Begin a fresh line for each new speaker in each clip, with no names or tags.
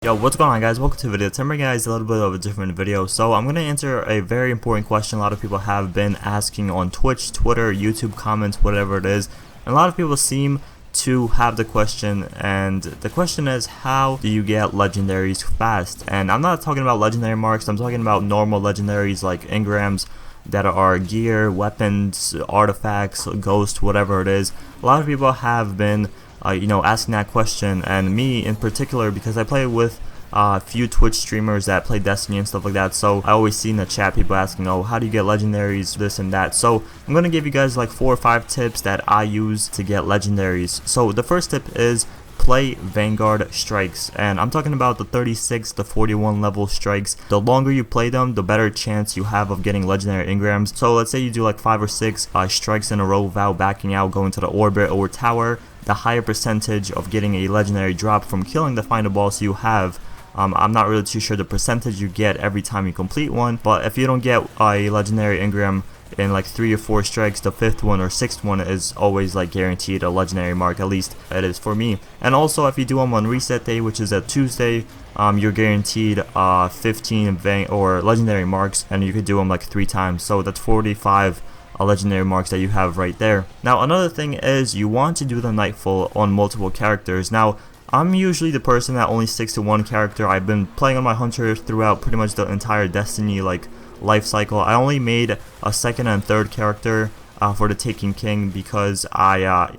Yo, what's going on, guys? Welcome to the video. Today I'm bringing you guys a little bit of a different video. So I'm going to answer a very important question a lot of people have been asking on Twitch, Twitter, YouTube comments, whatever it is. And a lot of people seem to have the question, and the question is, how do you get legendaries fast? And I'm not talking about legendary marks, I'm talking about normal legendaries like Engrams that are gear, weapons, artifacts, ghost, whatever it is. A lot of people have been asking that question, and me in particular, because I play with a few Twitch streamers that play Destiny and stuff like that, so I always see in the chat people asking, oh, how do you get legendaries, this and that. So I'm going to give you guys like 4 or 5 tips that I use to get legendaries. So the first tip is play Vanguard strikes, and I'm talking about the 36 to 41 level strikes. The longer you play them, the better chance you have of getting legendary Engrams. So let's say you do like 5 or 6 strikes in a row without backing out, going to the orbit or tower. The higher percentage of getting a legendary drop from killing the final boss you have. I'm not really too sure the percentage you get every time you complete one, but if you don't get a legendary Engram in like 3 or 4 strikes, the 5th one or 6th one is always like guaranteed a legendary mark. At least it is for me. And also, if you do them on reset day, which is a Tuesday, you're guaranteed 15 or legendary marks, and you could do them like 3 times, so that's 45 legendary marks that you have right there. Now another thing is, you want to do the Nightfall on multiple characters. Now I'm usually the person that only sticks to one character. I've been playing on my hunter throughout pretty much the entire Destiny life cycle. I only made a 2nd and 3rd character for the Taken King because I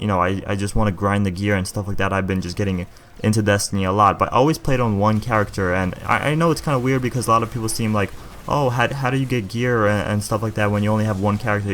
just want to grind the gear and stuff like that. I've been just getting into Destiny a lot, but I always played on one character, and I know it's kind of weird because a lot of people seem like, oh, how do you get gear and stuff like that when you only have one character?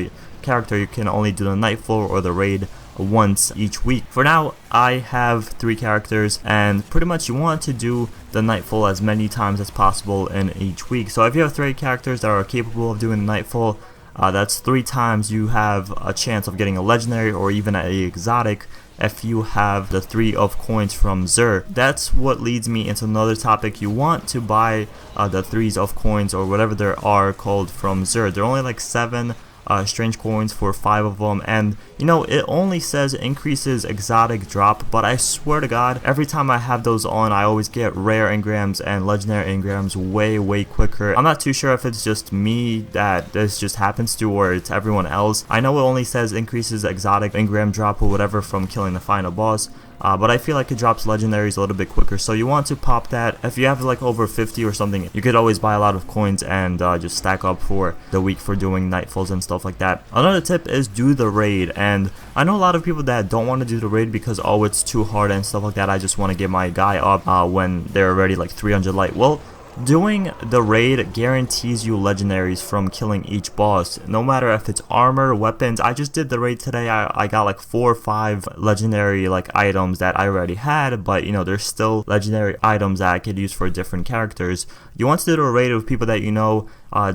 You can only do the Nightfall or the raid once each week. For now, I have 3 characters, and pretty much you want to do the Nightfall as many times as possible in each week. So if you have 3 characters that are capable of doing the Nightfall, that's 3 times you have a chance of getting a legendary or even an exotic if you have the 3 of coins from Xur. That's what leads me into another topic. You want to buy the 3s of coins or whatever there are called from Xur. They're only like 7 strange coins for 5 of them, and it only says increases exotic drop, but I swear to God, every time I have those on, I always get rare Engrams and legendary Engrams way quicker. I'm not too sure if it's just me that this just happens to, or it's everyone else. I know it only says increases exotic Engram drop or whatever from killing the final boss, but I feel like it drops legendaries a little bit quicker, so you want to pop that. If you have like over 50 or something, you could always buy a lot of coins and just stack up for the week for doing Nightfalls and stuff like that. Another tip is do the raid, and I know a lot of people that don't want to do the raid because, oh, it's too hard and stuff like that. I just want to get my guy up when they're already like 300 light. Well, doing the raid guarantees you legendaries from killing each boss, no matter if it's armor, weapons. I just did the raid today. I got like 4 or 5 legendary items that I already had, but there's still legendary items that I could use for different characters. You want to do the raid with people that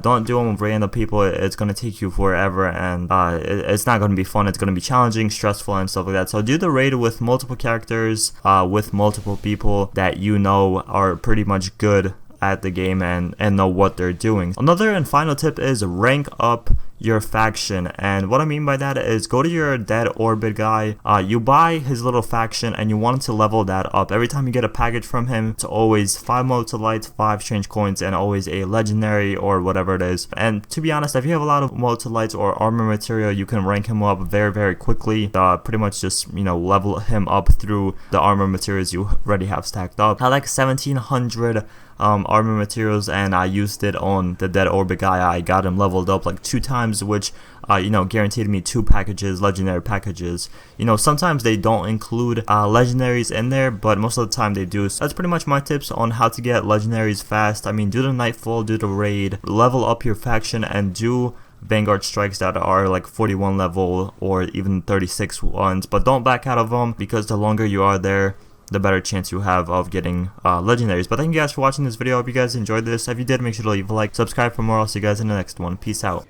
don't do them with random people. It's going to take you forever, and it's not going to be fun. It's going to be challenging, stressful, and stuff like that. So do the raid with multiple characters, with multiple people that are pretty much good at the game and know what they're doing. Another and final tip is rank up your faction, and what I mean by that is go to your dead orbit guy, you buy his little faction, and you want to level that up. Every time you get a package from him, it's always 5 multi-lights, 5 strange coins, and always a legendary or whatever it is. And to be honest, if you have a lot of multi-lights or armor material, you can rank him up very quickly. Pretty much just level him up through the armor materials you already have stacked up. I like 1700 armor materials, and I used it on the dead orbit guy. I got him leveled up like 2 times, which guaranteed me 2 packages, legendary packages. Sometimes they don't include legendaries in there, but most of the time they do. So that's pretty much my tips on how to get legendaries fast. I mean, do the Nightfall, do the raid, level up your faction, and do Vanguard strikes that are like 41 level or even 36 ones, but don't back out of them, because the longer you are there, the better chance you have of getting legendaries. But thank you guys for watching this video. I hope you guys enjoyed this. If you did, make sure to leave a like, subscribe for more. I'll see you guys in the next one. Peace out.